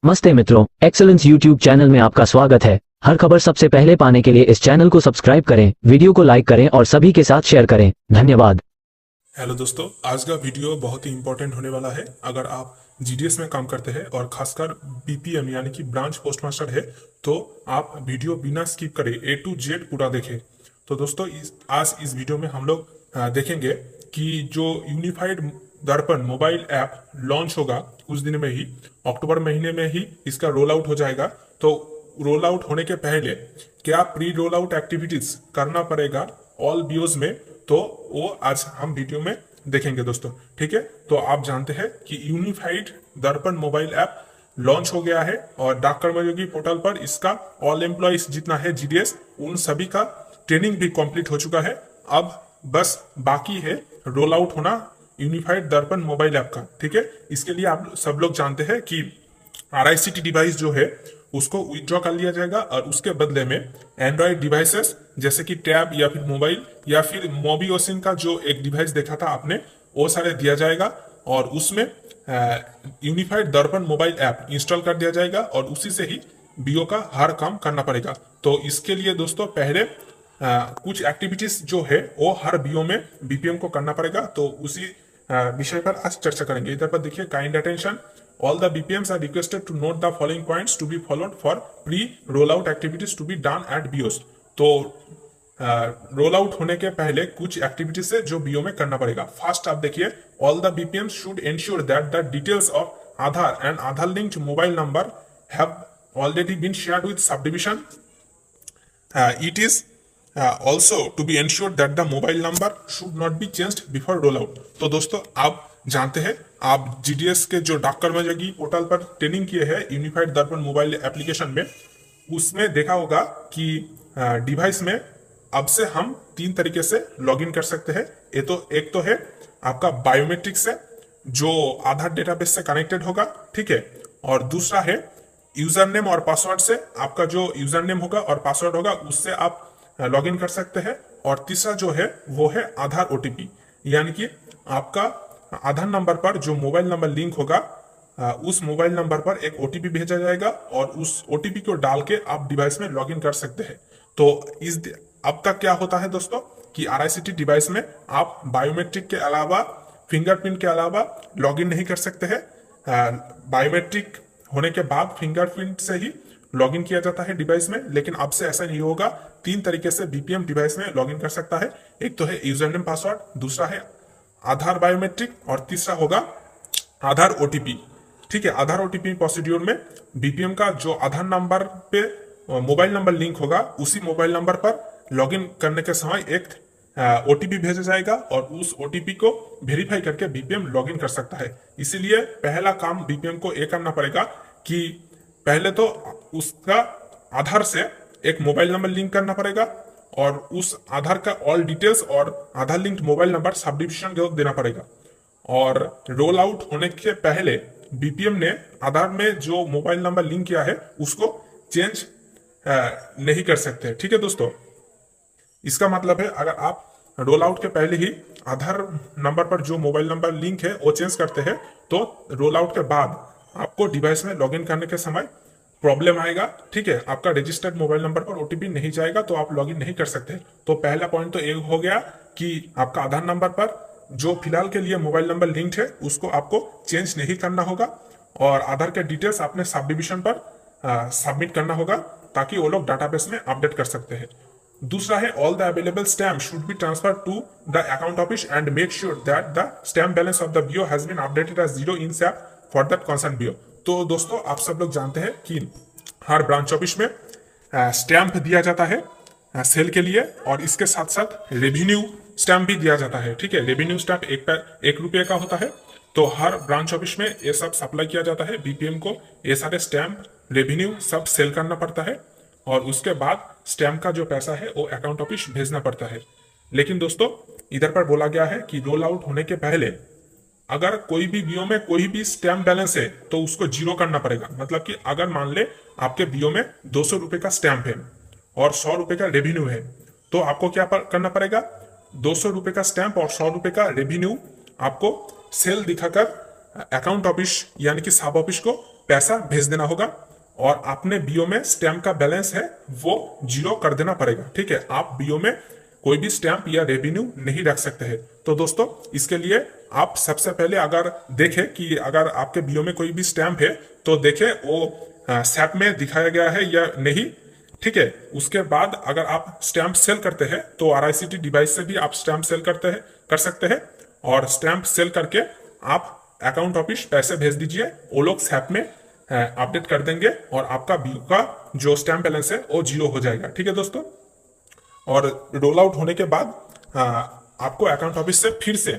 नमस्ते मित्रों, excellence YouTube channel में आपका स्वागत है। हर खबर सबसे पहले पाने के लिए इस चैनल को सब्सक्राइब करें, वीडियो को लाइक करें और सभी के साथ शेयर करें। धन्यवाद। हेलो दोस्तों, आज का वीडियो बहुत ही इंपॉर्टेंट होने वाला है। अगर आप जीडीएस में काम करते हैं और खासकर बीपीएम यानी कि ब्रांच पोस्टमास्टर है तो आप वीडियो बिना स्किप करे ए टू जेड पूरा देखें। तो दोस्तों आज इस वीडियो में हम लोग देखेंगे कि जो यूनिफाइड दर्पण मोबाइल ऐप लॉन्च होगा कुछ दिन में ही, अक्टूबर महीने में ही इसका रोल आउट हो जाएगा। तो रोल आउट होने के पहले क्या प्री रोल आउट एक्टिविटीज करना पड़ेगा ऑल बीओज में, तो वो आज हम वीडियो में देखेंगे दोस्तों। ठीक है, तो आप जानते हैं कि यूनिफाइड दर्पण मोबाइल ऐप लॉन्च हो गया है और डाक कर्मयोगी पोर्टल पर इसका ऑल एम्प्लॉइज जितना है जीडीएस उन सभी का ट्रेनिंग भी कंप्लीट हो चुका है। अब बस बाकी है रोल आउट होना यूनिफाइड दर्पण मोबाइल ऐप का। ठीक है, इसके लिए आप सब लोग जानते हैं कि आरआईसीटी डिवाइस जो है उसको विथड्रॉ कर लिया जाएगा और उसके बदले में एंड्रॉइड डिवाइसेस जैसे कि टैब या फिर मोबाइल या फिर मोबियोसिन का जो एक डिवाइस देखा था आपने, वो सारे दिया जाएगा और उसमें यूनिफाइड दर्पण मोबाइल ऐप इंस्टॉल कर दिया जाएगा और उसी से ही बीओ का हर काम करना पड़ेगा। तो इसके लिए दोस्तों पहले कुछ एक्टिविटीज जो है वो हर बीओ में बीपीएम को करना पड़ेगा। तो उसी विषय पर आज चर्चा करेंगे। इधर पर देखिए, kind attention, all the BPMs are requested to note the following points to be followed for pre-rollout activities to be done at BIOS। तो रोल आउट होने के पहले कुछ एक्टिविटीज है जो बीओ में करना पड़ेगा। फर्स्ट आप देखिए, all the BPMs should ensure that the details of Aadhaar and Aadhaar linked mobile number have already been shared with subdivision। It is also to be ensured that the mobile number should not be changed before rollout। तो दोस्तों आप जानते हैं, आप GDS के जो डाक कर्मयोगी portal पर ट्रेनिंग किए हैं यूनिफाइड दर्पण मोबाइल एप्लीकेशन में, उसमें देखा होगा कि डिवाइस में अब से हम 3 तरीके से लॉगिन कर सकते हैं। एक तो है आपका बायोमेट्रिक से जो आधार डेटाबेस से कनेक्टेड होगा, ठीक है, और दूसरा है यूजर नेम और पासवर्ड से, आपका जो यूजर नेम होगा और पासवर्ड होगा उससे आप लॉगिन कर सकते हैं। और तीसरा जो है वो है आधार ओटीपी, यानी कि आपका आधार नंबर पर जो मोबाइल नंबर लिंक होगा उस मोबाइल नंबर पर एक ओटीपी भेजा जाएगा और उस ओटीपी को डाल के आप डिवाइस में लॉगिन कर सकते हैं। तो अब तक क्या होता है दोस्तों कि आरआईसीटी डिवाइस में आप बायोमेट्रिक के अलावा, फिंगरप्रिंट के अलावा लॉगिन नहीं कर सकते हैं। बायोमेट्रिक होने के बाद फिंगरप्रिंट से ही लॉगिन किया जाता है डिवाइस में, लेकिन अब से ऐसा नहीं होगा। 3 तरीके से बीपीएम डिवाइस में लॉगिन कर सकता है। एक तो है यूजर नेम पासवर्ड, दूसरा है आधार बायोमेट्रिक और तीसरा होगा आधार ओटीपी। ठीक है, आधार ओटीपी प्रोसीड्यूर में बीपीएम का जो आधार नंबर पे मोबाइल नंबर लिंक होगा उसी मोबाइल नंबर पर लॉगिन करने के समय एक ओटीपी भेजा जाएगा और उस ओटीपी को वेरीफाई करके बीपीएम लॉगिन कर सकता है। इसीलिए पहला काम बीपीएम को ये करना पड़ेगा कि पहले तो उसका आधार से एक मोबाइल नंबर लिंक करना पड़ेगा और उस आधार का ऑल डिटेल्स और Aadhaar linked mobile number subdivision को देना पड़ेगा। और रोल आउट होने के पहले बीपीएम ने आधार में जो मोबाइल नंबर लिंक किया है उसको चेंज नहीं कर सकते। ठीक है दोस्तों, इसका मतलब है अगर आप रोल आउट के पहले ही आधार नंबर पर जो मोबाइल नंबर लिंक है वो चेंज करते हैं तो रोल आउट के बाद आपको डिवाइस में लॉगिन करने के समय प्रॉब्लम आएगा। ठीक है, आपका रजिस्टर्ड मोबाइल नंबर पर ओटीपी नहीं जाएगा तो आप लॉगिन नहीं कर सकते। तो पहला पॉइंट तो ये हो गया कि आपका आधार नंबर पर जो फिलहाल के लिए मोबाइल नंबर लिंक्ड है उसको आपको चेंज नहीं करना होगा और आधार के डिटेल्स अपने सब डिविजन पर सबमिट करना होगा ताकि वो लोग डाटाबेस में अपडेट कर सकते हैं। दूसरा है all the available stamp should be transfer to the account office and make sure that the stamp balance of the BO has been updated as 0 in SAP for that concern BO. तो दोस्तों आप सब लोग जानते हैं कि हर branch office में स्टैंप दिया जाता है सेल के लिए और इसके साथ साथ रेवेन्यू स्टैंप भी दिया जाता है। ठीक है, रेवेन्यू स्टैंप 1 रुपये का होता है। तो हर ब्रांच ऑफिस में ये सब सप्लाई किया जाता है बीपीएम को। ये सारे स्टैंप रेवेन्यू सब सेल करना पड़ता है और उसके बाद स्टैंप का जो पैसा है वो अकाउंट ऑफिस भेजना पड़ता है। लेकिन दोस्तों इधर पर बोला गया है कि रोल आउट होने के पहले अगर कोई भी बीओ में कोई भी स्टैम्प बैलेंस है तो उसको 0 करना पड़ेगा। मतलब कि अगर मान ले आपके बीओ में 200 रुपए का स्टैम्प है और 100 रुपए का रेवेन्यू है तो आपको क्या करना पड़ेगा, 200 रुपए का स्टैम्प और 100 रुपए का रेवेन्यू आपको सेल दिखाकर अकाउंट ऑफिस यानी कि सब ऑफिस को पैसा भेज देना होगा और आपने बीओ में स्टैम्प का बैलेंस है वो 0 कर देना पड़ेगा। ठीक है, आप बीओ में कोई भी स्टैम्प या रेवेन्यू नहीं रख सकते हैं। तो दोस्तों इसके लिए आप सबसे पहले अगर देखें कि अगर आपके बीओ में कोई भी स्टैम्प है तो देखें वो सैप में दिखाया गया है या नहीं। ठीक है, उसके बाद अगर आप स्टैम्प सेल करते हैं तो आरआईसीटी डिवाइस से भी आप स्टैम्प सेल कर सकते हैं और स्टैम्प सेल करके आप अकाउंट ऑफिस पैसे भेज दीजिए, वो लोग सैप में अपडेट कर देंगे और आपका बीओ का जो स्टैम्प बैलेंस है वो 0 हो जाएगा। ठीक है दोस्तों, और रोल आउट होने के बाद आपको अकाउंट ऑफिस से फिर से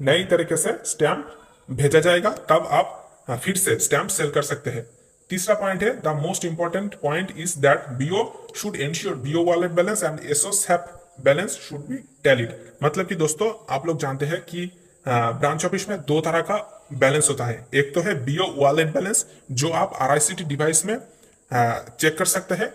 नई तरीके से स्टैम्प भेजा जाएगा, तब आप फिर से स्टैम्प सेल कर सकते हैं। तीसरा पॉइंट है the most important point is that BO should ensure BO wallet balance and SO SAP balance should be tallied. मतलब कि दोस्तों आप लोग जानते हैं कि ब्रांच ऑफिस में दो तरह का बैलेंस होता है। एक तो है बीओ वॉलेट बैलेंस जो आप आरआईसीटी डिवाइस में चेक कर सकते हैं,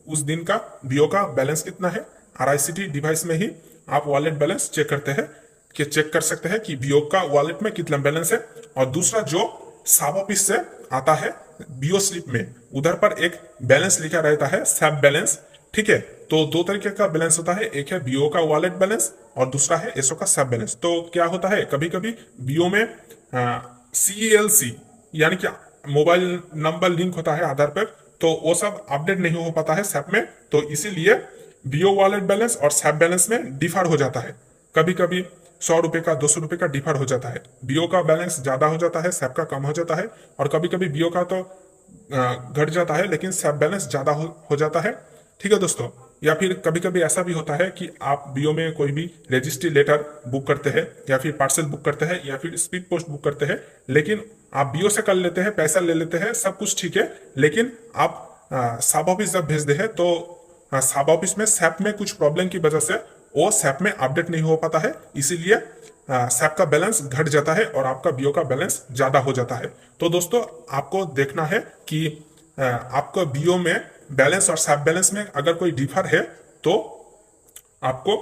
उस दिन का बीओ का बैलेंस कितना है। आरआईसीटी डिवाइस में ही आप वॉलेट बैलेंस चेक कर सकते हैं कि बीओ का वॉलेट में कितना बैलेंस है। और दूसरा जो सब ऑफिस से आता है बीओ स्लिप में, उधर पर एक बैलेंस लिखा रहता है सैप बैलेंस। ठीक है, तो दो तरीके का बैलेंस होता है, एक है बीओ का वॉलेट बैलेंस और दूसरा है एसओ का सैप बैलेंस। तो क्या होता है कभी कभी बीओ में सीएलसी यानी कि मोबाइल नंबर लिंक होता है आधार पर, तो वो सब अपडेट नहीं हो पाता है सैप में, तो इसीलिए बीओ वॉलेट बैलेंस और सैप बैलेंस में डिफर हो जाता है। कभी कभी 100 रुपए का 200 रुपए का डिफर हो जाता है, बीओ का बैलेंस ज्यादा हो जाता है, सैप का कम हो जाता है, और कभी कभी बीओ का तो घट जाता है लेकिन सैप बैलेंस ज्यादा हो जाता है। ठीक है दोस्तों, या फिर कभी कभी ऐसा भी होता है कि आप बीओ में कोई भी रजिस्ट्री लेटर बुक करते हैं या फिर पार्सल बुक करते हैं या फिर स्पीड पोस्ट बुक करते हैं, लेकिन आप बीओ से कर लेते हैं, पैसा ले लेते हैं, सब कुछ ठीक है, लेकिन आप सब ऑफिस जब भेजते हैं तो सब ऑफिस में सैप में कुछ प्रॉब्लम की वजह से वो सैप में अपडेट नहीं हो पाता है, इसीलिए सैप का बैलेंस घट जाता है और आपका बीओ का बैलेंस ज्यादा हो जाता है। तो दोस्तों आपको देखना है कि आपको बीओ में बैलेंस और सैप बैलेंस में अगर कोई डिफर है तो आपको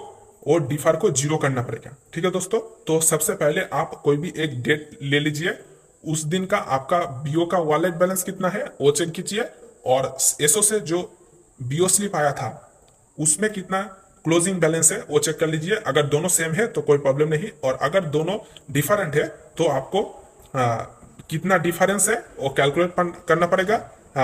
वो डिफर को 0 करना पड़ेगा। ठीक है दोस्तों, तो सबसे पहले आप कोई भी एक डेट ले लीजिए, उस दिन का आपका बीओ का वॉलेट बैलेंस कितना है वो चेक कीजिए, और एसओ से जो बीओ स्लिप आया था उसमें कितना क्लोजिंग बैलेंस है वो चेक कर लीजिए। अगर दोनों सेम है तो कोई प्रॉब्लम नहीं, और अगर दोनों डिफरेंट है तो आपको कितना डिफरेंस है वो कैलकुलेट करना पड़ेगा।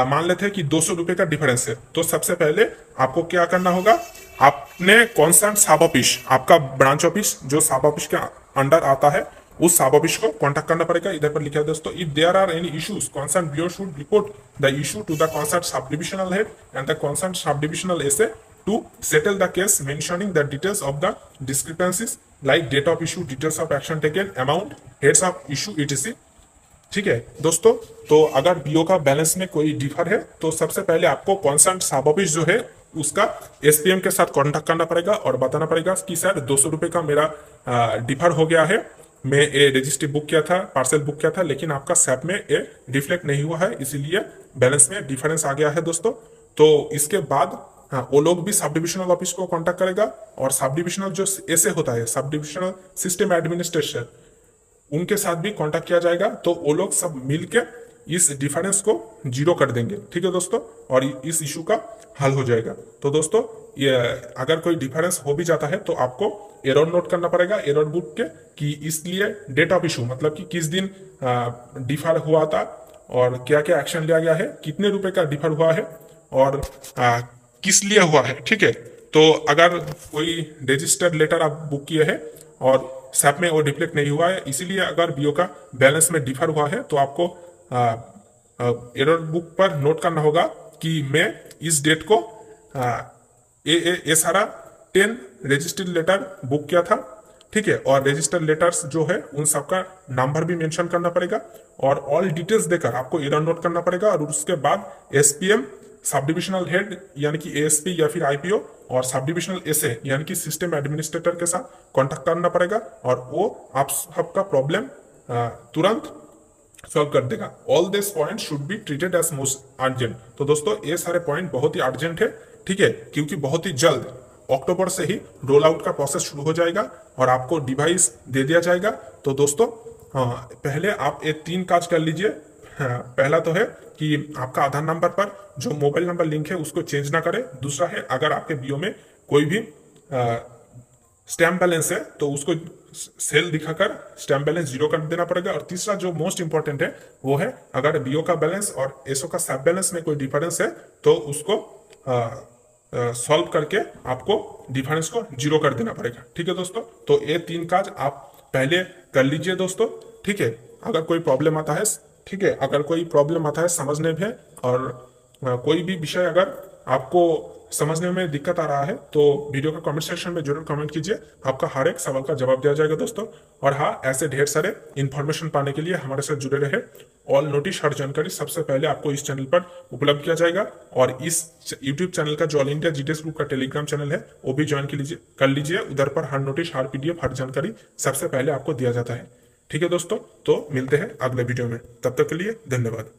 मान लेते हैं कि 200 रुपए का डिफरेंस है, तो सबसे पहले आपको क्या करना होगा, आपने कौन सा सब ऑफिस, आपका ब्रांच ऑफिस जो सब ऑफिस के अंडर आता है उस सब ऑफिस को कांटेक्ट करना पड़ेगा। इधर पर लिखा है दोस्तों, if there are any issues concern BO should report the issue to the concern sub divisional head and the concern sub divisional SA to settle the case, mentioning the details of the discrepancies like date of issue, details of action taken, amount, heads of issue etc। ठीक है दोस्तों, तो अगर BO का balance में कोई differ है तो सबसे पहले आपको कंसर्न सब ऑफिस जो है उसका एसपीएम के साथ कांटेक्ट करना पड़ेगा और बताना पड़ेगा कि सर 200 रुपए का मेरा डिफर हो गया है, मैं ये रजिस्ट्री बुक किया था, पार्सल बुक किया था, लेकिन आपका सैप में ये रिफ्लेक्ट नहीं हुआ है, इसीलिए बैलेंस में डिफरेंस आ गया है दोस्तों। तो इसके बाद वो लोग भी सब डिविजनल ऑफिस को कांटेक्ट करेगा, और सब डिविजनल जो ऐसे होता है सब डिविजनल सिस्टम एडमिनिस्ट्रेशन, उनके साथ भी कांटेक्ट किया जाएगा, तो वो लोग सब मिलके इस डिफरेंस को 0 कर देंगे। ठीक है दोस्तों, और इस इशू का हल हो जाएगा। तो दोस्तों ये अगर कोई डिफरेंस हो भी जाता है तो आपको एरर नोट करना पड़ेगा एरर बुक के, कि इसलिए डेट ऑफ इशू मतलब कि किस दिन डिफर हुआ था और क्या क्या एक्शन लिया गया है, कितने रुपए का डिफर हुआ है और किस लिए हुआ है। ठीक है, तो अगर कोई रजिस्टर्ड लेटर आप बुक किए हैं और सैप में वो रिफ्लेक्ट नहीं हुआ है, इसीलिए अगर बीओ का बैलेंस में डिफर हुआ है तो आपको एरर बुक पर नोट करना होगा कि मैं इस डेट को ये सारा 10 रजिस्टर्ड लेटर बुक किया था। ठीक है, और रजिस्टर्ड लेटर्स जो है उन सबका नंबर भी मेंशन करना पड़ेगा और ऑल डिटेल्स देकर आपको एरर नोट करना पड़ेगा, और उसके बाद एसपीएम सब डिविजनल हेड यानी कि एएसपी या फिर आईपीओ और सब डिविजनल एसए यानी कि सिस्टम एडमिनिस्ट्रेटर के साथ कांटेक्ट करना पड़ेगा, और वो आप सबका प्रॉब्लम तुरंत सॉल्व कर देगा। All this point should be treated as most urgent. तो दोस्तों ये सारे पॉइंट बहुत ही अर्जेंट है। ठीक है, क्योंकि बहुत ही जल्द अक्टूबर से ही रोल आउट का प्रोसेस शुरू हो जाएगा और आपको डिवाइस दे दिया जाएगा। तो दोस्तों पहले आप ये 3 काज कर लीजिए, पहला तो है कि आपका आधार नंबर पर जो मोबाइल नंबर लिंक है उसको चेंज ना करें। दूसरा है अगर आपके बीओ में कोई भी स्टैम्प बैलेंस है तो उसको सेल दिखाकर स्टैम्प बैलेंस जीरो कर देना पड़ेगा। और तीसरा जो मोस्ट इंपॉर्टेंट है वो है अगर बीओ का बैलेंस और एसओ का सब बैलेंस में कोई डिफरेंस है तो उसको सॉल्व करके आपको डिफरेंस को जीरो कर देना पड़ेगा। ठीक है दोस्तों, तो ये 3 काज आप पहले कर लीजिए दोस्तों। ठीक है, अगर कोई प्रॉब्लम आता है, ठीक है, अगर कोई प्रॉब्लम आता है समझने में और कोई भी विषय अगर आपको समझने में दिक्कत आ रहा है तो वीडियो का कमेंट सेक्शन में जरूर कमेंट कीजिए, आपका हर एक सवाल का जवाब दिया जाएगा दोस्तों। और हाँ, ऐसे ढेर सारे इन्फॉर्मेशन पाने के लिए हमारे साथ जुड़े रहे। ऑल नोटिस हर जानकारी सबसे पहले आपको इस चैनल पर उपलब्ध किया जाएगा। और इस यूट्यूब चैनल का जो ऑल इंडिया जीडीएस ग्रुप का टेलीग्राम चैनल है वो भी ज्वाइन कर लीजिए। उधर पर हर नोटिस, हर पीडीएफ, हर जानकारी सबसे पहले आपको दिया जाता है। ठीक है दोस्तों, तो मिलते हैं अगले वीडियो में, तब तक के लिए धन्यवाद।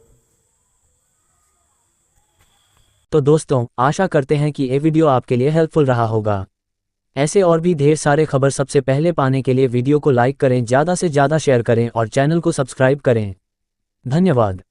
तो दोस्तों, आशा करते हैं कि ये वीडियो आपके लिए हेल्पफुल रहा होगा। ऐसे और भी ढेर सारे खबर सबसे पहले पाने के लिए वीडियो को लाइक करें, ज़्यादा से ज़्यादा शेयर करें और चैनल को सब्सक्राइब करें। धन्यवाद।